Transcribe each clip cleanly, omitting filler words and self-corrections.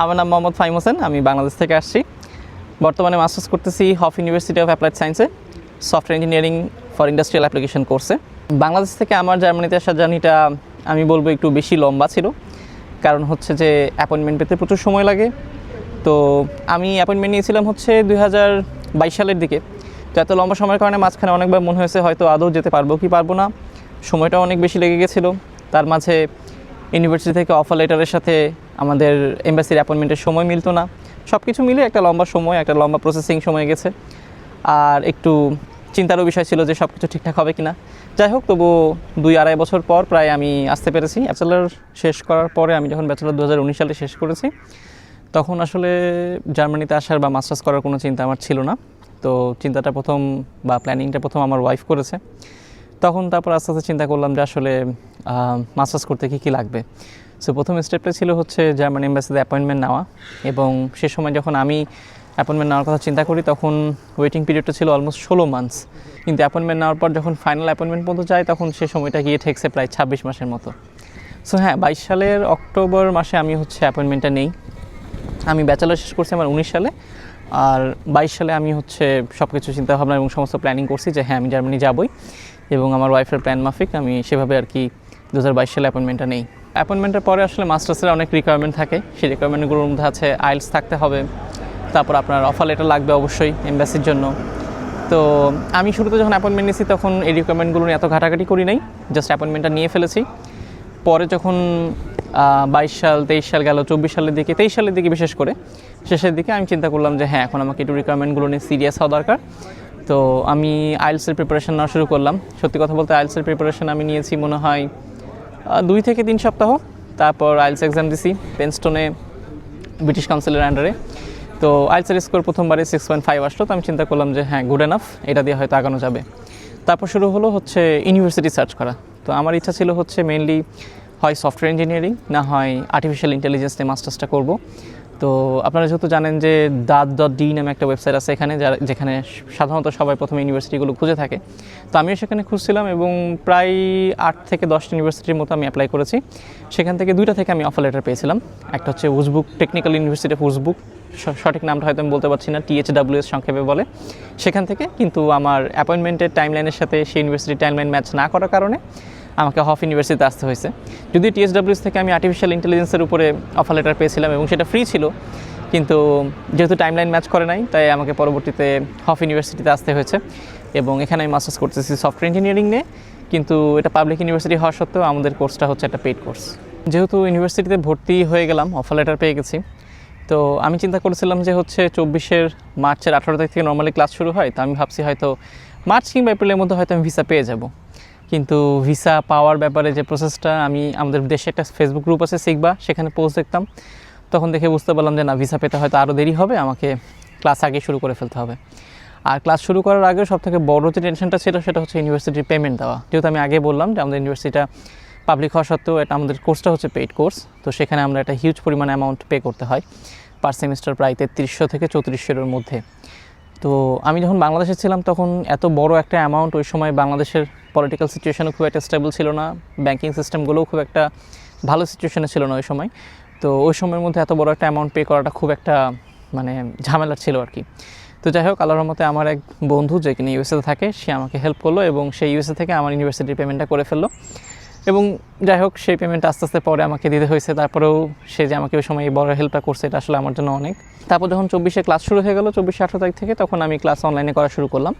আমার নাম মোহাম্মদ ফাহিম হোসেন, আমি বাংলাদেশ থেকে আসছি। বর্তমানে মাস্টার্স করতেছি হফ ইউনিভার্সিটি অফ অ্যাপ্লাইড সায়েন্সে software engineering for industrial application কোর্সে। বাংলাদেশ থেকে আমার জার্মানিতে আসার জার্নিটা আমি বলবো একটু বেশি লম্বা ছিল, কারণ হচ্ছে যে অ্যাপয়েন্টমেন্ট পেতে প্রচুর সময় লাগে। তো আমি অ্যাপয়েন্টমেন্ট নিয়েছিলাম হচ্ছে 2022 সালের দিকে। তো এত লম্বা সময়ের কারণে মাঝখানে অনেকবার মনে হয়েছে হয়তো আদৌ যেতে পারবো কি পারবো না, সময়টা অনেক বেশি লেগে গেছিলো। তার মাঝে ইউনিভার্সিটি থেকে অফার লেটারের সাথে আমাদের এমবাসির অ্যাপয়েন্টমেন্টের সময় মিলতো না। সব কিছু মিলে একটা লম্বা সময়, একটা লম্বা প্রসেসিং সময় গেছে। আর একটু চিন্তারও বিষয় ছিল যে সব কিছু ঠিকঠাক হবে কিনা। যাই হোক, তবু 2-2.5 বছর পর প্রায় আমি আসতে পেরেছি। ব্যাচেলার শেষ করার পরে আমি যখন ব্যাচেলার 2019 সালে শেষ করেছি, তখন আসলে জার্মানিতে আসার বা মাস্টার্স করার কোনো চিন্তা আমার ছিল না। তো চিন্তাটা প্রথম বা প্ল্যানিংটা প্রথম আমার ওয়াইফ করেছে। তখন তারপর আস্তে আস্তে চিন্তা করলাম যে আসলে মাস্টার্স করতে কী লাগবে। সো প্রথম স্টেপটা ছিল হচ্ছে জার্মান এম্বাসিতে অ্যাপয়েন্টমেন্ট নেওয়া। এবং সে সময় যখন আমি অ্যাপয়েন্টমেন্ট নেওয়ার কথা চিন্তা করি, তখন ওয়েটিং পিরিয়ডটা ছিল অলমোস্ট 16 মান্থস। কিন্তু অ্যাপয়েন্টমেন্ট নেওয়ার পর যখন ফাইনাল অ্যাপয়েন্টমেন্ট পর্যন্ত যায়, তখন সে সময়টা গিয়ে ঠেকছে প্রায় 26 মাসের মতো। সো হ্যাঁ, 22 সালের অক্টোবর মাসে আমি হচ্ছে অ্যাপয়েন্টমেন্টটা নেই। আমি ব্যাচেলার শেষ করছি আমার 19 সালে, আর 22 সালে আমি হচ্ছে সব কিছু চিন্তাভাবনা এবং সমস্ত প্ল্যানিং করছি যে হ্যাঁ, আমি জার্মানি যাবই। এবং আমার ওয়াইফের প্ল্যান মাফিক আমি সেভাবে আর কি 2022 সালে অ্যাপয়েন্টমেন্টটা নেই। অ্যাপয়েন্টমেন্টের পরে আসলে মাস্টার্সের অনেক রিকোয়ারমেন্ট থাকে। সেই রিকোয়ারমেন্টগুলোর মধ্যে আছে আইএলটিএস থাকতে হবে, তারপর আপনার অফার লেটার লাগবে অবশ্যই এমবাসির জন্য। তো আমি শুরুতে যখন অ্যাপয়েন্টমেন্ট নিয়েছি, তখন এই রিকোয়ারমেন্টগুলো নিয়ে এত ঘাটাঘাটি করি নাই, জাস্ট অ্যাপয়েন্টমেন্টটা নিয়ে ফেলেছি। পরে যখন 22 সাল 23 সাল গেল, 24 সালের দিকে 23 সালের দিকে বিশেষ করে শেষের দিকে আমি চিন্তা করলাম যে হ্যাঁ, এখন আমাকে একটু রিকোয়ারমেন্টগুলো নিয়ে সিরিয়াস হওয়া দরকার। তো আমি আইএলটিএসের প্রিপারেশন নেওয়া শুরু করলাম। সত্যি কথা বলতে আইএলটিএসের প্রিপারেশন আমি নিয়েছি মনে হয় 2 থেকে 3 সপ্তাহ। তারপর আইএলটিএস এক্সাম দিছি পেনস্টনে, ব্রিটিশ কাউন্সিলের আন্ডারে। তো আইএলটিএসের স্কোর প্রথমবারে 6.5 আসলো। তো আমি চিন্তা করলাম যে হ্যাঁ, গুড এনাফ, এটা দিয়ে হয়তো আগানো যাবে। তারপর শুরু হলো হচ্ছে ইউনিভার্সিটি সার্চ করা। তো আমার ইচ্ছা ছিল হচ্ছে মেইনলি হয় সফটওয়্যার ইঞ্জিনিয়ারিং, না হয় আর্টিফিশিয়াল ইন্টেলিজেন্স নিয়ে মাস্টার্সটা করব। তো আপনারা যেহেতু জানেন যে DAT.D নামে একটা ওয়েবসাইট আছে এখানে, যেখানে সাধারণত সবাই প্রথমে ইউনিভার্সিটিগুলো খুঁজে থাকে। তো আমিও সেখানে খুঁজছিলাম এবং প্রায় 8 থেকে 10 ইউনিভার্সিটির মতো আমি অ্যাপ্লাই করেছি। সেখান থেকে 2টা থেকে আমি অফার লেটার পেয়েছিলাম। একটা হচ্ছে উজবুক, টেকনিক্যাল ইউনিভার্সিটি অফ উজবুক, সঠিক নামটা হয়তো আমি বলতে পারছি না, THWS সংক্ষেপে বলে। সেখান থেকে কিন্তু আমার অ্যাপয়েন্টমেন্টের টাইমলাইনের সাথে সেই ইউনিভার্সিটির টাইমলাইন ম্যাচ না করার কারণে আমাকে হফ ইউনিভার্সিটিতে আসতে হয়েছে। যদিও THWS থেকে আমি আর্টিফিশিয়াল ইন্টেলিজেন্সের উপরে অফার লেটার পেয়েছিলাম এবং সেটা ফ্রি ছিল, কিন্তু যেহেতু টাইমলাইন ম্যাচ করে নাই, তাই আমাকে পরবর্তীতে হফ ইউনিভার্সিটিতে আসতে হয়েছে। এবং এখানে আমি মাস্টার্স করতেছি সফটওয়্যার ইঞ্জিনিয়ারিং নিয়ে। কিন্তু এটা পাবলিক ইউনিভার্সিটি হওয়া সত্ত্বেও আমাদের কোর্সটা হচ্ছে একটা পেইড কোর্স। যেহেতু ইউনিভার্সিটিতে ভর্তি হয়ে গেলাম, অফার লেটার পেয়ে গেছি, তো আমি চিন্তা করেছিলাম যে হচ্ছে 24 মার্চের 18 তারিখ থেকে নর্মালি ক্লাস শুরু হয়। তো আমি ভাবছি হয়তো মার্চ কিংবা এপ্রিলের মধ্যে হয়তো আমি ভিসা পেয়ে যাব। কিন্তু ভিসা পাওয়ার ব্যাপারে যে প্রসেসটা, আমি আমাদের দেশে একটা ফেসবুক গ্রুপ আছে শিখবা, সেখানে পোস্ট দেখতাম, তখন দেখে বুঝতে পারলাম যে না, ভিসা পেতে হয়তো আরও দেরি হবে, আমাকে ক্লাস আগে শুরু করে ফেলতে হবে। আর ক্লাস শুরু করার আগে সবথেকে বড় যে টেনশনটা ছিল সেটা হচ্ছে ইউনিভার্সিটির পেমেন্ট দেওয়া। যেহেতু আমি আগে বললাম যে আমাদের ইউনিভার্সিটিটা পাবলিক হওয়া সত্ত্বেও এটা আমাদের কোর্সটা হচ্ছে পেইড কোর্স। তো সেখানে আমরা একটা হিউজ পরিমাণ অ্যামাউন্ট পে করতে হয় পার সেমিস্টার, প্রায় 3300 থেকে 3400-এর মধ্যে। তো আমি যখন বাংলাদেশে ছিলাম, তখন এত বড় একটা অ্যামাউন্ট, ওই সময় বাংলাদেশের পলিটিক্যাল সিচুয়েশনও খুব একটা স্টেবল ছিল না, ব্যাঙ্কিং সিস্টেমগুলোও খুব একটা ভালো সিচুয়েশনে ছিল না ওই সময়। তো ওই সময়ের মধ্যে এত বড় একটা অ্যামাউন্ট পে করাটা খুব একটা মানে ঝামেলার ছিল আর কি। তো যাই হোক, আল্লাহর রহমতে আমার এক বন্ধু যে কিনা ইউএসএতে থাকে, সে আমাকে হেল্প করলো এবং সেই ইউএসএ থেকে আমার ইউনিভার্সিটির পেমেন্টটা করে ফেললো। এবং যাই হোক, সেই পেমেন্ট আস্তে আস্তে পরে আমাকে দিতে হয়েছে। তারপরেও সে যে আমাকে ওই সময় এই বড় হেল্পটা করছে, এটা আসলে আমার জন্য অনেক। তারপর যখন 24 ক্লাস শুরু হয়ে গেল, 24-18 তারিখ থেকে, তখন আমি ক্লাস অনলাইনে করা শুরু করলাম।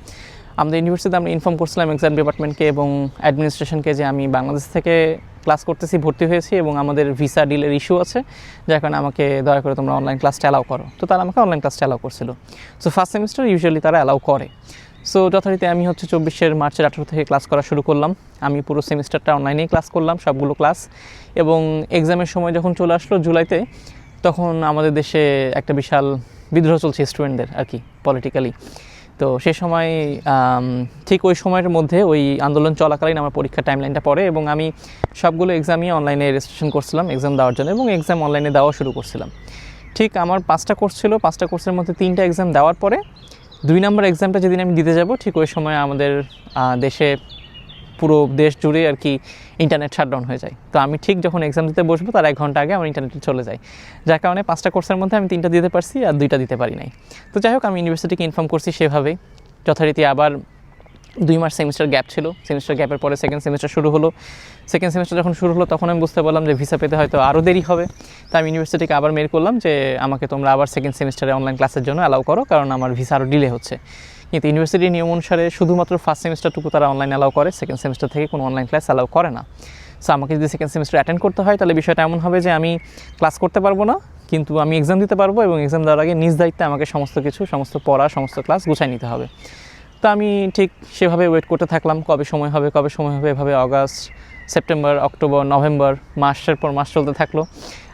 আমাদের ইউনিভার্সিটিতে আমরা ইনফর্ম করছিলাম এক্সাম ডিপার্টমেন্টকে এবং অ্যাডমিনিস্ট্রেশনকে যে আমি বাংলাদেশ থেকে ক্লাস করতেছি, ভর্তি হয়েছি এবং আমাদের ভিসা ডিলের ইস্যু আছে, যার কারণে আমাকে দয়া করে তোমরা অনলাইন ক্লাসটা অ্যালাউ করো। তো তারা আমাকে অনলাইন ক্লাসটা অ্যালাউ করছিল। সো ফার্স্ট সেমিস্টার ইউজুয়ালি তারা অ্যালাউ করে। সো যথারীতি আমি হচ্ছে 24 মার্চের 18 থেকে ক্লাস করা শুরু করলাম। আমি পুরো সেমিস্টারটা অনলাইনেই ক্লাস করলাম, সবগুলো ক্লাস। এবং এক্সামের সময় যখন চলে আসলো জুলাইতে, তখন আমাদের দেশে একটা বিশাল বিদ্রোহ চলছে স্টুডেন্টদের আর কি, পলিটিক্যালি। তো সে সময় ঠিক ওই সময়ের মধ্যে, ওই আন্দোলন চলাকালীন আমার পরীক্ষার টাইমলাইনটা পড়ে এবং আমি সবগুলো এক্সামই অনলাইনে রেজিস্ট্রেশন করছিলাম এক্সাম দেওয়ার জন্য, এবং এক্সাম অনলাইনে দেওয়া শুরু করছিলাম। ঠিক আমার 5টা কোর্স ছিল, 5টা কোর্সের মধ্যে 3টা এক্সাম দেওয়ার পরে 2 নম্বর এক্সামটা যেদিন আমি দিতে যাব, ঠিক ওই সময় আমাদের দেশে পুরো দেশ জুড়ে আর কি ইন্টারনেট শাটডাউন হয়ে যায়। তো আমি ঠিক যখন এক্সাম দিতে বসবো তার 1 ঘন্টা আগে আমার ইন্টারনেটে চলে যায়, যার কারণে 5টা কোর্সের মধ্যে আমি 3টা দিতে পারছি আর 2টা দিতে পারি নাই। তো যাই হোক, আমি ইউনিভার্সিটিকে ইনফর্ম করছি সেভাবেই যথারীতি। আবার 2 মাস সেমিস্টার গ্যাপ ছিল, সেমিস্টার গ্যাপের পরে সেকেন্ড সেমিস্টার শুরু হলো। সেকেন্ড সেমিস্টার যখন শুরু হলো তখন আমি বুঝতে পারলাম যে ভিসা পেতে হয়তো আরও দেরি হবে। তাই আমি ইউনিভার্সিটিকে আবার মেল করলাম যে আমাকে তোমরা আবার সেকেন্ড সেমিস্টারে অনলাইন ক্লাসের জন্য অ্যালাউ করো, কারণ আমার ভিসা আরও ডিলে হচ্ছে। কিন্তু ইউনিভার্সিটির নিয়ম অনুসারে শুধুমাত্র ফার্স্ট সেমিস্টারটুকু তারা অনলাইন অ্যালাউ করে, সেকেন্ড সেমিস্টার থেকে কোনো অনলাইন ক্লাস অ্যালাউ করে না। সো আমাকে যদি সেকেন্ড সেমিস্টার অ্যাটেন্ড করতে হয় তাহলে বিষয়টা এমন হবে যে আমি ক্লাস করতে পারবো না, কিন্তু আমি এক্সাম দিতে পারবো, এবং এক্সাম দেওয়ার আগে নিজ দায়িত্বে আমাকে সমস্ত কিছু, সমস্ত পড়া, সমস্ত ক্লাস গুছাই নিতে হবে। তো আমি ঠিক সেভাবে ওয়েট করতে থাকলাম, কবে সময় হবে এভাবে আগস্ট, সেপ্টেম্বর, অক্টোবর, নভেম্বর, মাসের পর মাস চলতে থাকলো।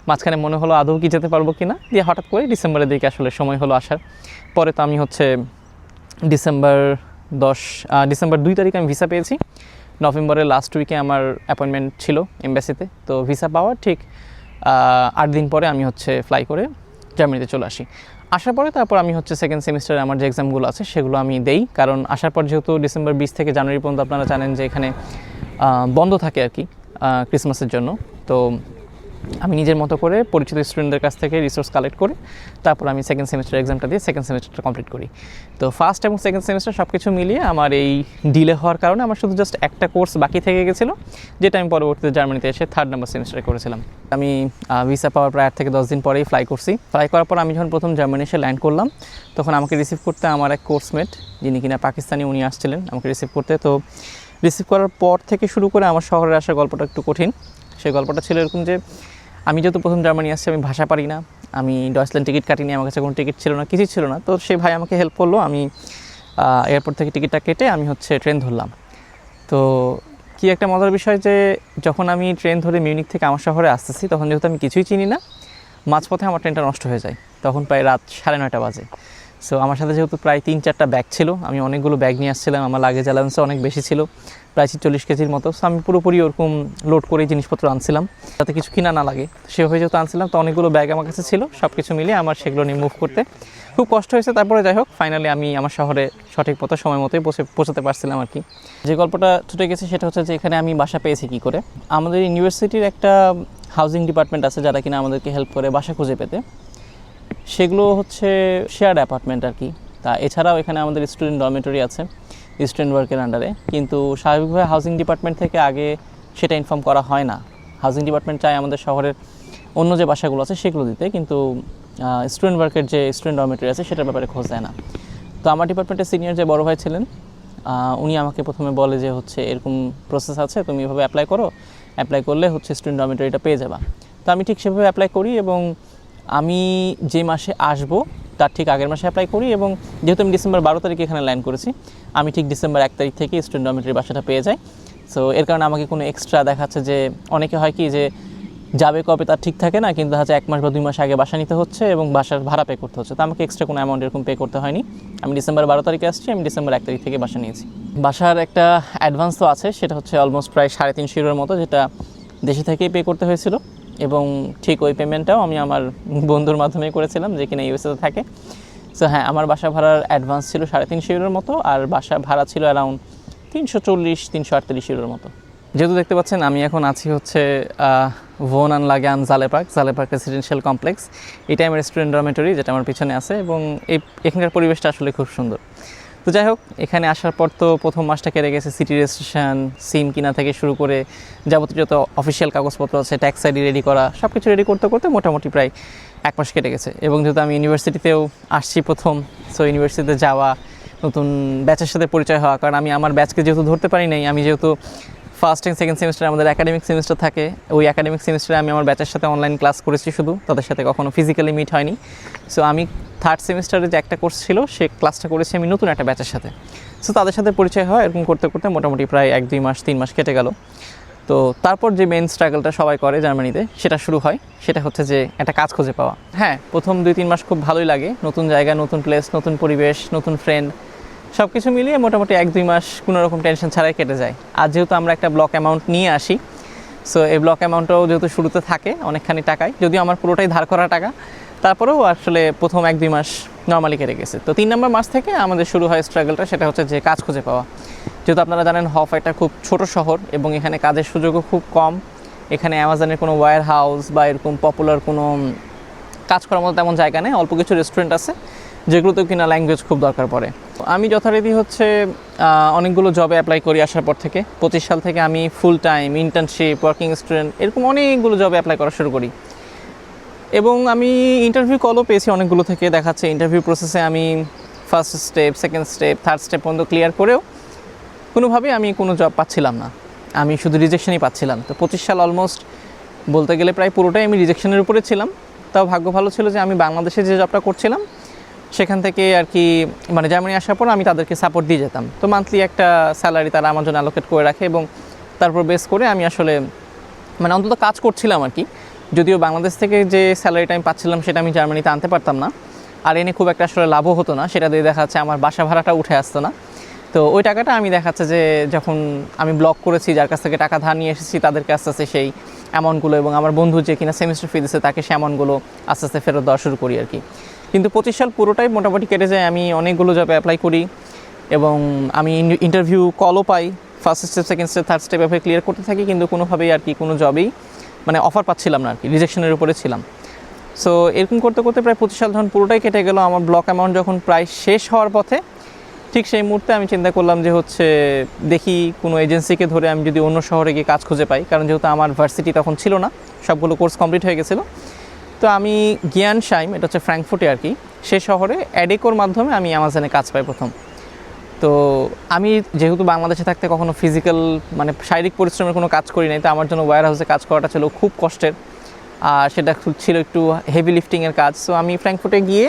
মাঝখানে মনে হলো আদৌ কি যেতে পারবো কি না, দিয়ে হঠাৎ করে ডিসেম্বরের দিকে আসলে সময় হলো আসার। পরে তো আমি হচ্ছে ডিসেম্বর 2 তারিখে আমি ভিসা পেয়েছি। নভেম্বরের লাস্ট উইকে আমার অ্যাপয়েন্টমেন্ট ছিল এমবাসিতে। তো ভিসা পাওয়ার ঠিক 8 দিন পরে আমি হচ্ছে ফ্লাই করে জার্মানিতে চলে আসি। আসার পরে তারপর আমি হচ্ছে সেকেন্ড সেমিস্টারে আমার যে এক্সামগুলো আছে সেগুলো আমি দেই, কারণ আসার পর যেহেতু ডিসেম্বর 20 থেকে জানুয়ারি পর্যন্ত আপনারা জানেন যে এখানে বন্ধ থাকে আর কি ক্রিসমাসের জন্য। তো আমি নিজের মতো করে পরিচিত স্টুডেন্টদের কাছ থেকে রিসোর্স কালেক্ট করে তারপর আমি সেকেন্ড সেমিস্টার এক্সামটা দিয়ে সেকেন্ড সেমিস্টারটা কমপ্লিট করি। তো ফার্স্ট এবং সেকেন্ড সেমিস্টার সব কিছু মিলিয়ে আমার এই ডিলে হওয়ার কারণে আমার শুধু জাস্ট একটা কোর্স বাকি থেকে গেছিলো, যেটা আমি পরবর্তীতে জার্মানিতে এসে 3rd নাম্বার সেমিস্টারে করেছিলাম। আমি ভিসা পাওয়ার প্রায় 8 থেকে 10 দিন পরেই ফ্লাই করছি। ফ্লাই করার পর আমি যখন প্রথম জার্মানি এসে ল্যান্ড করলাম তখন আমাকে রিসিভ করতে আমার এক কোর্সমেট, যিনি কিনা পাকিস্তানি, উনি আসছিলেন আমাকে রিসিভ করতে। তো রিসিভ করার পর থেকে শুরু করে আমার শহরে আসার গল্পটা একটু কঠিন। সেই গল্পটা ছিল এরকম যে আমি যেহেতু প্রথম জার্মানি আসছি, আমি ভাষা পারি না, আমি ডয়েচল্যান্ড টিকিট কাটিনি, আমার কাছে কোনো টিকিট ছিল না, কিছুই ছিল না। তো সে ভাই আমাকে হেল্প করলো, আমি এয়ারপোর্ট থেকে টিকিটটা কেটে আমি হচ্ছে ট্রেন ধরলাম। তো কি একটা মজার বিষয় যে যখন আমি ট্রেন ধরে মিউনিক থেকে আমার শহরে আসতেছি তখন যেহেতু আমি কিছুই চিনি না, মাঝপথে আমার ট্রেনটা নষ্ট হয়ে যায়। তখন প্রায় রাত 9:30 বাজে। সো আমার সাথে যেহেতু প্রায় 3-4টা ব্যাগ ছিল, আমি অনেকগুলো ব্যাগ নিয়ে আসছিলাম, আমার লাগেজ অ্যালাউন্সও অনেক বেশি ছিল, প্রায় 40 কেজির মতো। সো আমি পুরোপুরি ওরকম লোড করে জিনিসপত্র আনছিলাম যাতে কিছু কিনা না লাগে, সেভাবে যেহেতু আনছিলাম। তো অনেকগুলো ব্যাগ আমার কাছে ছিল, সব কিছু মিলিয়ে আমার সেগুলো নিয়ে মুভ করতে খুব কষ্ট হয়েছে। তারপরে যাই হোক, ফাইনালি আমি আমার শহরে সঠিক মতো সময় মতোই পৌঁছাতে পারছিলাম আর কি। যে গল্পটা ছুটে গেছে সেটা হচ্ছে যে এখানে আমি বাসা পেয়েছি কী করে। আমাদের ইউনিভার্সিটির একটা হাউজিং ডিপার্টমেন্ট আছে যারা কিনা আমাদেরকে হেল্প করে বাসা খুঁজে পেতে। সেগুলো হচ্ছে শেয়ার্ড অ্যাপার্টমেন্ট আর কি। তা এছাড়াও এখানে আমাদের স্টুডেন্ট ডরমেটরি আছে স্টুডেন্ট ওয়ার্কের আন্ডারে, কিন্তু স্বাভাবিকভাবে হাউজিং ডিপার্টমেন্ট থেকে আগে সেটা ইনফর্ম করা হয় না। হাউজিং ডিপার্টমেন্ট চায় আমাদের শহরের অন্য যে বাসাগুলো আছে সেগুলো দিতে, কিন্তু স্টুডেন্ট ওয়ার্কের যে স্টুডেন্ট ডরমেটরি আছে সেটার ব্যাপারে খোঁজ দেয় না। তো আমার ডিপার্টমেন্টের সিনিয়র যে বড় ভাই ছিলেন, উনি আমাকে প্রথমে বলে যে হচ্ছে এরকম প্রসেস আছে, তুমি এভাবে অ্যাপ্লাই করো, অ্যাপ্লাই করলে হচ্ছে স্টুডেন্ট ডরমেটরিটা পেয়ে যাবা। তো আমি ঠিক সেভাবে অ্যাপ্লাই করি, এবং আমি যে মাসে আসবো তার ঠিক আগের মাসে অ্যাপ্লাই করি, এবং যেহেতু আমি ডিসেম্বর 12 তারিখে এখানে ল্যান্ড করেছি, আমি ঠিক ডিসেম্বর 1 তারিখ থেকে স্টুডেন্ট ডরমেটরি বাসাটা পেয়ে যাই। সো এর কারণে আমাকে কোনো এক্সট্রা দেখাচ্ছে যে অনেকে হয় কি যে যাবে কবে তার ঠিক থাকে না, কিন্তু হচ্ছে 1 মাস বা 2 মাস আগে বাসা নিতে হচ্ছে এবং বাসার ভাড়া পে করতে হচ্ছে। তো আমাকে এক্সট্রা কোনো অ্যামাউন্ট এরকম পে করতে হয়নি। আমি ডিসেম্বর 12 তারিখে আসছি, আমি ডিসেম্বর 1 তারিখ থেকে বাসা নিয়েছি। বাসার একটা অ্যাডভান্স তো আছে, সেটা হচ্ছে অলমোস্ট প্রায় 350 ইউরোর মতো, যেটা দেশে থেকেই পে করতে হয়েছিল, এবং ঠিক ওই পেমেন্টটাও আমি আমার বন্ধুর মাধ্যমেই করেছিলাম যে কিনা ইউএসএতে থাকে। সো হ্যাঁ, আমার বাসা ভাড়ার অ্যাডভান্স ছিল 350 ইউরোর মতো, আর বাসা ভাড়া ছিল অ্যারাউন্ড 340-348 ইউরোর মতো। যেহেতু দেখতে পাচ্ছেন আমি এখন আছি হচ্ছে ভোনান লাগান জালেপার্ক রেসিডেন্সিয়াল কমপ্লেক্স। এটাই আমার স্টুডেন্ট ডরমেটরি, যেটা আমার পিছনে আছে, এবং এখানকার পরিবেশটা আসলে খুব সুন্দর। তো যাই হোক, এখানে আসার পর তো প্রথম মাসটা কেটে গেছে সিটি রেজিস্ট্রেশন, সিম কিনা থেকে শুরু করে যাবতীয় যত অফিসিয়াল কাগজপত্র আছে, ট্যাক্স আইডি রেডি করা, সব কিছু রেডি করতে করতে মোটামুটি প্রায় 1 মাস কেটে গেছে। এবং যেহেতু আমি ইউনিভার্সিটিতেও আসছি প্রথম, সো ইউনিভার্সিটিতে যাওয়া, নতুন ব্যাচের সাথে পরিচয় হওয়া, কারণ আমি আমার ব্যাচকে যেহেতু ধরতে পারি নাই, আমি যেহেতু ফার্স্ট অ্যান্ড সেকেন্ড সেমিস্টারে আমাদের একাডেমিক সেমিস্টার থাকে, ওই একাডেমিক সেমিস্টারে আমি আমার ব্যাচের সাথে অনলাইন ক্লাস করেছি শুধু, তাদের সাথে কখনো ফিজিক্যালি মিট হয়নি। সো আমি 3rd সেমিস্টারে যে একটা কোর্স ছিল সে ক্লাসটা করেছি আমি নতুন একটা ব্যাচের সাথে। সো তাদের সাথে পরিচয় হয়, এরকম করতে করতে মোটামুটি প্রায় 1-2 মাস 3 মাস কেটে গেল। তো তারপর যে মেন স্ট্রাগলটা সবাই করে জার্মানিতে, সেটা শুরু হয়, সেটা হচ্ছে যে একটা কাজ খুঁজে পাওয়া। হ্যাঁ, প্রথম 2-3 মাস খুব ভালোই লাগে, নতুন জায়গা, নতুন প্লেস, নতুন পরিবেশ, নতুন ফ্রেন্ড, সব কিছু মিলিয়ে মোটামুটি 1-2 মাস কোনো রকম টেনশন ছাড়াই কেটে যায়। আর যেহেতু আমরা একটা ব্লক অ্যামাউন্ট নিয়ে আসি, সো এই ব্লক অ্যামাউন্টটাও যেহেতু শুরুতে থাকে অনেকখানি টাকায়, যদিও আমার পুরোটাই ধার করা টাকা, তারপরেও আসলে প্রথম 1-2 মাস নর্মালি কেটে গেছে। তো 3 নম্বর মাস থেকে আমাদের শুরু হয় স্ট্রাগলটা, সেটা হচ্ছে যে কাজ খুঁজে পাওয়া। যেহেতু আপনারা জানেন হফ একটা খুব ছোট শহর এবং এখানে কাজের সুযোগও খুব কম। এখানে অ্যামাজনের কোনো ওয়্যার হাউস বা এরকম পপুলার কোনো কাজ করার মতো তেমন জায়গা নেই। অল্প কিছু রেস্টুরেন্ট আছে যেগুলোতেও কিনা ল্যাঙ্গুয়েজ খুব দরকার পড়ে। আমি যথারীতি হচ্ছে অনেকগুলো জবে অ্যাপ্লাই করি আসার পর থেকে। 25 সাল থেকে আমি full time internship, working student এরকম অনেকগুলো জবে অ্যাপ্লাই করা শুরু করি এবং আমি ইন্টারভিউ কলও পেয়েছি অনেকগুলো থেকে। দেখাচ্ছে ইন্টারভিউ প্রসেসে আমি first step, second step, third step পর্যন্ত ক্লিয়ার করেও কোনোভাবেই আমি কোনো জব পাচ্ছিলাম না, আমি শুধু রিজেকশনই পাচ্ছিলাম। তো 25 সাল অলমোস্ট বলতে গেলে প্রায় পুরোটাই আমি রিজেকশনের উপরে ছিলাম। তাও ভাগ্য ভালো ছিল যে আমি বাংলাদেশে যে জবটা করছিলাম সেখান থেকে আর কি মানে জার্মানি আসার পর আমি তাদেরকে সাপোর্ট দিয়ে যেতাম। তো মান্থলি একটা স্যালারি তারা আমার জন্য অ্যালোকেট করে রাখে এবং তারপর বেস করে আমি আসলে মানে অন্তত কাজ করছিলাম আর কি। যদিও বাংলাদেশ থেকে যে স্যালারিটা আমি পাচ্ছিলাম সেটা আমি জার্মানিতে আনতে পারতাম না, আর এনে খুব একটা আসলে লাভও হতো না। সেটা দিয়ে দেখা যাচ্ছে আমার বাসা ভাড়াটা উঠে আসতো না। তো ওই টাকাটা আমি দেখাচ্ছে যে যখন আমি ব্লগ করেছি, যার কাছ থেকে টাকা ধার নিয়ে এসেছি, তাদেরকে আস্তে আস্তে সেই অ্যামাউন্টগুলো এবং আমার বন্ধু যে কিনা সেমিস্টার ফি দিচ্ছে তাকে সেই অ্যামাউন্টগুলো আস্তে আস্তে ফেরত দেওয়া শুরু করি আর কি। কিন্তু 25 সাল পুরোটাই মোটামুটি কেটে যায়। আমি অনেকগুলো জবে অ্যাপ্লাই করি এবং আমি ইন্টারভিউ কলও পাই। First step, second step, third step এভাবে ক্লিয়ার করতে থাকি, কিন্তু কোনোভাবেই আর কি কোনো জবেই মানে অফার পাচ্ছিলাম না আর কি, রিজেকশনের উপরে ছিলাম। সো এরকম করতে করতে প্রায় 25 সাল যখন পুরোটাই কেটে গেল, আমার ব্লক অ্যামাউন্ট যখন প্রায় শেষ হওয়ার পথে, ঠিক সেই মুহূর্তে আমি চিন্তা করলাম যে হচ্ছে দেখি কোনো এজেন্সিকে ধরে আমি যদি অন্য শহরে গিয়ে কাজ খুঁজে পাই, কারণ যেহেতু আমার ভার্সিটি তখন ছিল না, সবগুলো কোর্স কমপ্লিট হয়ে গেছিলো। তো আমি গিয়ানশাইম, এটা হচ্ছে ফ্র্যাঙ্কফুর্টে আর কি, সেই শহরে অ্যাডেকোর মাধ্যমে আমি অ্যামাজনে কাজ পাই প্রথম। তো আমি যেহেতু বাংলাদেশে থাকতে কখনো ফিজিক্যাল মানে শারীরিক পরিশ্রমের কোনো কাজ করি নাই, তো আমার জন্য ওয়্যার হাউসে কাজ করাটা ছিল খুব কষ্টের, আর সেটা ছিল একটু হেভি লিফটিংয়ের কাজ। সো আমি ফ্র্যাঙ্কফুর্টে গিয়ে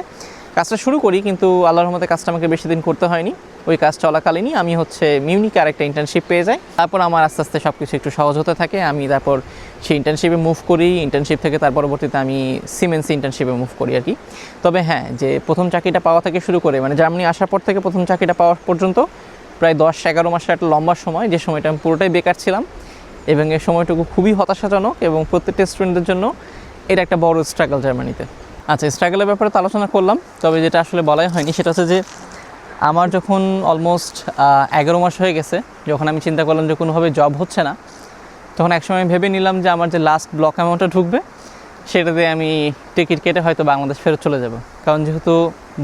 কাজটা শুরু করি, কিন্তু আল্লাহর রহমতে কাজটা আমাকে বেশি দিন করতে হয়নি। ওই কাজ চলাকালীনই আমি হচ্ছে মিউনিকে আরেকটা ইন্টার্নশিপ পেয়ে যাই। তারপর আমার আস্তে আস্তে সব কিছু একটু সহজ হতে থাকে। আমি তারপর সেই ইন্টার্নশিপে মুভ করি। ইন্টার্নশিপ থেকে তার পরবর্তীতে আমি সিমেন্সে ইন্টার্নশিপে মুভ করি আর কি। তবে হ্যাঁ, যে প্রথম চাকরিটা পাওয়া থেকে শুরু করে মানে জার্মানি আসার পর থেকে প্রথম চাকরিটা পাওয়া পর্যন্ত প্রায় 10-11 মাসের একটা লম্বা সময়, যে সময়টা আমি পুরোটাই বেকার ছিলাম এবং এই সময়টুকু খুবই হতাশাজনক এবং প্রত্যেকটা স্টুডেন্টের জন্য এটা একটা বড় স্ট্রাগল জার্মানিতে। আচ্ছা, স্ট্রাগলের ব্যাপারে তো আলোচনা করলাম, তবে যেটা আসলে বলাই হয়নি সেটা হচ্ছে যে আমার যখন অলমোস্ট 11 মাস হয়ে গেছে, যখন আমি চিন্তা করলাম যে কোনোভাবে জব হচ্ছে না, তখন একসময় ভেবে নিলাম যে আমার যে লাস্ট ব্লক অ্যামাউন্টটা ঢুকবে সেটাতে আমি টিকিট কেটে হয়তো বাংলাদেশ ফেরত চলে যাব। কারণ যেহেতু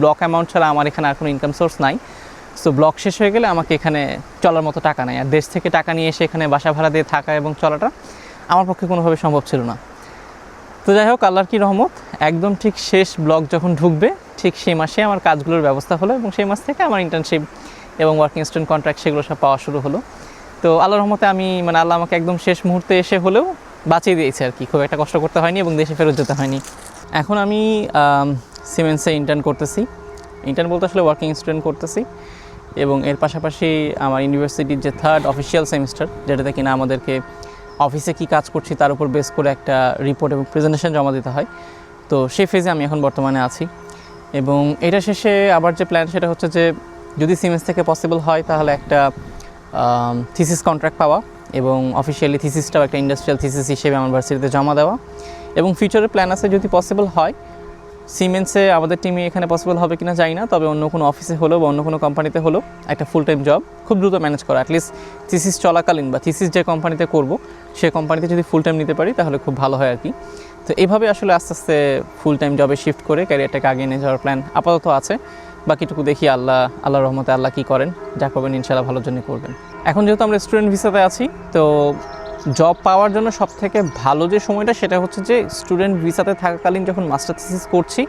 ব্লক অ্যামাউন্ট ছাড়া আমার এখানে আর কোনো ইনকাম সোর্স নাই। সো ব্লক শেষ হয়ে গেলে আমাকে এখানে চলার মতো টাকা নাই, আর দেশ থেকে টাকা নিয়ে এসে এখানে বাসা ভাড়া দিয়ে থাকা এবং চলাটা আমার পক্ষে কোনোভাবে সম্ভব ছিল না। তো যাই হোক, আল্লাহর কি রহমত, একদম ঠিক শেষ ব্লক যখন ঢুকবে ঠিক সেই মাসে আমার কাজগুলোর ব্যবস্থা হলো এবং সেই মাস থেকে আমার ইন্টার্নশিপ এবং ওয়ার্কিং স্টুডেন্ট কন্ট্রাক্ট সেগুলো সব পাওয়া শুরু হলো। তো আল্লাহর রহমতে আমি মানে আল্লাহ আমাকে একদম শেষ মুহূর্তে এসে হলেও বাঁচিয়ে দিয়েছে আর কি, খুব একটা কষ্ট করতে হয়নি এবং দেশে ফেরত যেতে হয়নি। এখন আমি সিমেন্সে ইন্টার্ন করতেছি। ইন্টার্ন বলতে আসলে ওয়ার্কিং স্টুডেন্ট করতেছি এবং এর পাশাপাশি আমার ইউনিভার্সিটির যে থার্ড অফিসিয়াল সেমিস্টার, যেটাতে কিনা আমাদেরকে অফিসে কী কাজ করছি তার উপর বেস করে একটা রিপোর্ট এবং প্রেজেন্টেশন জমা দিতে হয়। তো সেই ফেজে আমি এখন বর্তমানে আছি এবং এটা শেষে আবার যে প্ল্যান সেটা হচ্ছে যে যদি সিমেন্স থেকে পসিবল হয় তাহলে একটা থিসিস কন্ট্রাক্ট পাওয়া এবং অফিসিয়ালি থিসিসটাও একটা ইন্ডাস্ট্রিয়াল থিসিস হিসেবে আমার ভার্সিটিতে জমা দেওয়া। এবং ফিউচারের প্ল্যান আছে যদি পসিবল হয় সিমেন্সে আমাদের টিমে এখানে পসিবল হবে কিনা জানি না, তবে অন্য কোনো অফিসে হলেও বা অন্য কোনো কোম্পানিতে হলেও একটা ফুল টাইম জব খুব দ্রুত ম্যানেজ করা, অ্যাটলিস্ট থিসিস চলাকালীন বা থিসিস যে কোম্পানিতে করব সেই কোম্পানিতে যদি ফুল টাইম নিতে পারি তাহলে খুব ভালো হয় আর কি। তো এইভাবে আসলে আস্তে আস্তে ফুল টাইম জবে শিফট করে ক্যারিয়ারটাকে আগে নিয়ে যাওয়ার প্ল্যান আপাতত আছে। বাকিটুকু দেখি আল্লাহর রহমতে আল্লাহ কী করেন, যা করবেন ইনশাআল্লাহ ভালোর জন্য করবেন। এখন যেহেতু আমরা স্টুডেন্ট ভিসাতে আছি, তো জব পাওয়ার জন্য সবথেকে ভালো যে সময়টা সেটা হচ্ছে যে স্টুডেন্ট ভিসাতে থাকাকালীন যখন মাস্টার থিসিস করছি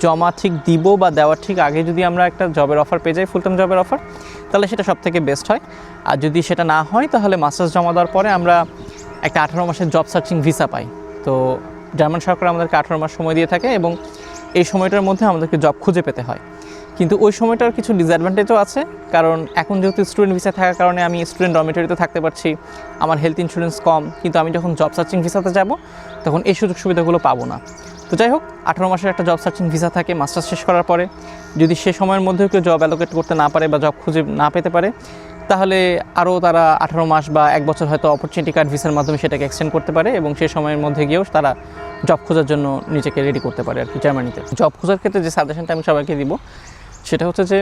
জমা ঠিক দিব বা দেওয়ার ঠিক আগে যদি আমরা একটা জবের অফার পেয়ে যাই, ফুল টাইম জবের অফার, তাহলে সেটা সবথেকে বেস্ট হয়। আর যদি সেটা না হয় তাহলে মাস্টার্স জমা দেওয়ার পরে আমরা একটা 18 মাসের জব সার্চিং ভিসা পাই। তো জার্মান সরকার আমাদেরকে 18 মাস সময় দিয়ে থাকে এবং এই সময়টার মধ্যে আমাদেরকে জব খুঁজে পেতে হয়। কিন্তু ওই সময়টার কিছু ডিসঅ্যাডভান্টেজও আছে, কারণ এখন যেহেতু স্টুডেন্ট ভিসা থাকার কারণে আমি স্টুডেন্ট ডরমিটরিতে থাকতে পারছি, আমার হেলথ ইন্স্যুরেন্স কম, কিন্তু আমি যখন জব সার্চিং ভিসাতে যাব তখন এই সুযোগ সুবিধাগুলো পাবো না। তো যাই হোক, 18 মাসের একটা জব সার্চিং ভিসা থাকে মাস্টার্স শেষ করার পরে। যদি সে সময়ের মধ্যেও কেউ জব অ্যালোকেট করতে না পারে বা জব খুঁজে না পেতে পারে তাহলে আরও তারা 18 মাস বা 1 বছর হয়তো অপরচুনিটি কার্ড ভিসার মাধ্যমে সেটাকে এক্সটেন্ড করতে পারে এবং সেই সময়ের মধ্যে গিয়েও তারা জব খোঁজার জন্য নিজেকে রেডি করতে পারে আর কি জার্মানিতে। জব খোঁজার ক্ষেত্রে যে সাজেশনটা আমি সবাইকে দিব সেটা হচ্ছে যে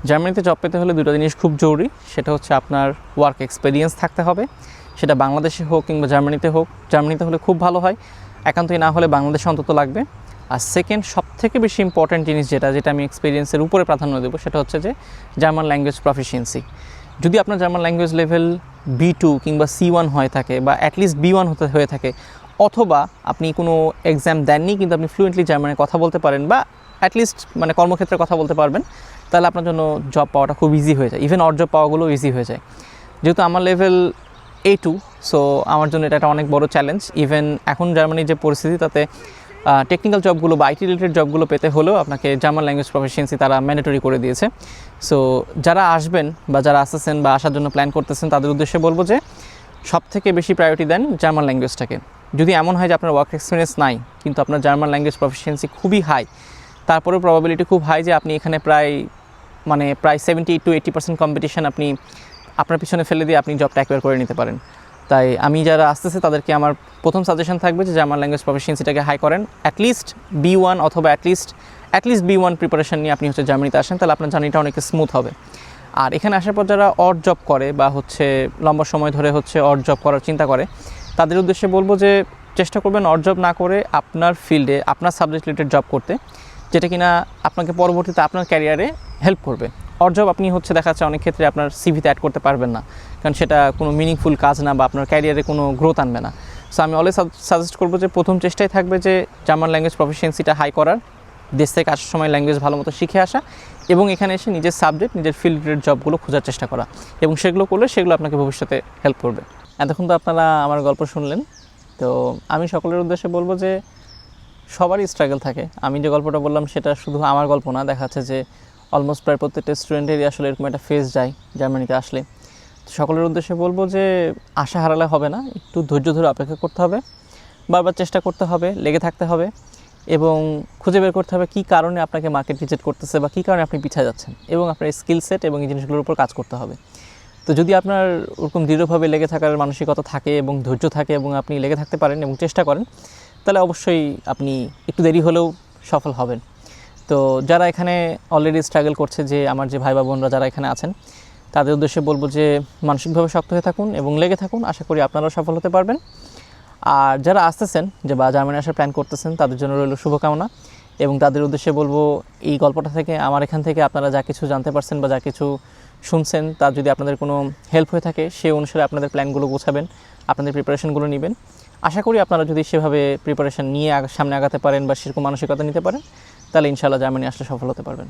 জার্মানিতে জব পেতে হলে দুটো জিনিস খুব জরুরি, সেটা হচ্ছে আপনার ওয়ার্ক এক্সপিরিয়েন্স থাকতে হবে, সেটা বাংলাদেশে হোক কিংবা জার্মানিতে হোক। জার্মানিতে হলে খুব ভালো হয়, একান্তই না হলে বাংলাদেশে অন্তত লাগবে। আর সেকেন্ড সবথেকে বেশি ইম্পর্ট্যান্ট জিনিস যেটা আমি এক্সপিরিয়েন্সের উপরে প্রাধান্য দেবো, সেটা হচ্ছে যে জার্মান ল্যাঙ্গুয়েজ প্রফিসিয়েন্সি। যদি আপনার জার্মান ল্যাঙ্গুয়েজ লেভেল B2 কিংবা C1 হয়ে থাকে, বা অ্যাটলিস্ট B1 হয়ে থাকে, অথবা আপনি কোনো এক্সাম দেননি কিন্তু আপনি ফ্লুয়েন্টলি জার্মানে কথা বলতে পারেন, বা অ্যাটলিস্ট মানে কর্মক্ষেত্রে কথা বলতে পারবেন, তাহলে আপনার জন্য জব পাওয়াটা খুব ইজি হয়ে যায়, ইভেন অড জব পাওয়াগুলো ইজি হয়ে যায়। যেহেতু আমার লেভেল A2, সো আমার জন্য এটা একটা অনেক বড় চ্যালেঞ্জ। ইভেন এখন জার্মানির যে পরিস্থিতি, তাতে টেকনিক্যাল জবগুলো বা আইটি রিলেটেড জবগুলো পেতে হলেও আপনাকে জার্মান ল্যাঙ্গুয়েজ প্রফিসিয়েন্সি তারা ম্যান্ডেটরি করে দিয়েছে। সো যারা আসবেন বা যারা আসতেছেন বা আসার জন্য প্ল্যান করতেছেন, তাদের উদ্দেশ্যে বলবো যে সবথেকে বেশি প্রায়োরিটি দেন জার্মান ল্যাঙ্গুয়েজটাকে। যদি এমন হয় যে আপনার ওয়ার্ক এক্সপিরিয়েন্স নাই কিন্তু আপনার জার্মান ল্যাঙ্গুয়েজ প্রফিসিয়েন্সি খুবই হাই, তারপরেও প্রবাবিলিটি খুব হাই যে আপনি এখানে প্রায় 70 to 80% কম্পিটিশন আপনি আপনার পিছনে ফেলে দিয়ে আপনি জবটা অ্যাকোয়ার করে নিতে পারেন। তাই আমি যারা আসতেছে তাদেরকে আমার প্রথম সাজেশন থাকবে যে জার্মান ল্যাঙ্গুয়েজ প্রফিসিয়েন্সিটাকে হাই করেন, অ্যাটলিস্ট B1 অথবা অ্যাটলিস্ট B1 প্রিপারেশন নিয়ে আপনি হচ্ছে জার্মানিতে আসেন, তাহলে আপনার জার্নিটা অনেক স্মুথ হবে। আর এখানে আসার পর যারা অড জব করে বা হচ্ছে লম্বা সময় ধরে হচ্ছে অড জব করার চিন্তা করে, তাদের উদ্দেশ্যে বলবো যে চেষ্টা করবেন অড জব না করে আপনার ফিল্ডে আপনার সাবজেক্ট রিলেটেড জব করতে, যেটা কিনা আপনাকে পরবর্তীতে আপনার ক্যারিয়ারে হেল্প করবে। অড জব আপনি হচ্ছে দেখা যাচ্ছে অনেক ক্ষেত্রে আপনার সিভিতে অ্যাড করতে পারবেন না, কারণ সেটা কোনো মিনিংফুল কাজ না বা আপনার ক্যারিয়ারে কোনো গ্রোথ আনবে না। সো আমি অলওয়েজ সাজেস্ট করবো যে প্রথম চেষ্টাই থাকবে যে জার্মান ল্যাঙ্গুয়েজ প্রফিসিয়েন্সিটা হাই করার, দেশ থেকে আসার সময় ল্যাঙ্গুয়েজ ভালো মতো শিখে আসা, এবং এখানে এসে নিজের সাবজেক্ট নিজের ফিল্ড রিলেটেড জবগুলো খোঁজার চেষ্টা করা, এবং সেগুলো করলে সেগুলো আপনাকে ভবিষ্যতে হেল্প করবে। এতক্ষণ তো আপনারা আমার গল্প শুনলেন, তো আমি সকলের উদ্দেশ্যে বলবো যে সবারই স্ট্রাগল থাকে। আমি যে গল্পটা বললাম সেটা শুধু আমার গল্প না, দেখা যাচ্ছে যে অলমোস্ট প্রায় প্রত্যেকটা স্টুডেন্টেরই আসলে এরকম একটা ফেজ যায় জার্মানিতে আসলে। তো সকলের উদ্দেশ্যে বলবো যে আশা হারালে হবে না, একটু ধৈর্য ধরে অপেক্ষা করতে হবে, বারবার চেষ্টা করতে হবে, লেগে থাকতে হবে, এবং খুঁজে বের করতে হবে কী কারণে আপনাকে মার্কেট রিজেক্ট করতেছে বা কী কারণে আপনি পিছিয়ে যাচ্ছেন, এবং আপনার স্কিল সেট এবং এই জিনিসগুলোর উপর কাজ করতে হবে। তো যদি আপনার ওরকম দৃঢ়ভাবে লেগে থাকার মানসিকতা থাকে এবং ধৈর্য থাকে এবং আপনি লেগে থাকতে পারেন এবং চেষ্টা করেন, তাহলে অবশ্যই আপনি একটু দেরি হলেও সফল হবেন। তো যারা এখানে অলরেডি স্ট্রাগল করছে, যে আমার যে ভাই বা বোনরা যারা এখানে আছেন, তাদের উদ্দেশ্যে বলবো যে মানসিকভাবে শক্ত হয়ে থাকুন এবং লেগে থাকুন, আশা করি আপনারাও সফল হতে পারবেন। আর যারা আসতেছেন যে বা জার্মানি আসার প্ল্যান করতেছেন, তাদের জন্য রইল শুভকামনা, এবং তাদের উদ্দেশ্যে বলবো এই গল্পটা থেকে আমার এখান থেকে আপনারা যা কিছু জানতে পারছেন বা যা কিছু শুনছেন, তার যদি আপনাদের কোনো হেল্প হয়ে থাকে, সেই অনুসারে আপনাদের প্ল্যানগুলো গোছাবেন, আপনাদের প্রিপারেশনগুলো নেবেন। আশা করি আপনারা যদি সেভাবে প্রিপারেশন নিয়ে সামনে আগাতে পারেন বা সেরকম মানসিকতা নিতে পারেন, তাহলে ইনশাআল্লাহ জার্মানি আসলে সফল হতে পারবেন।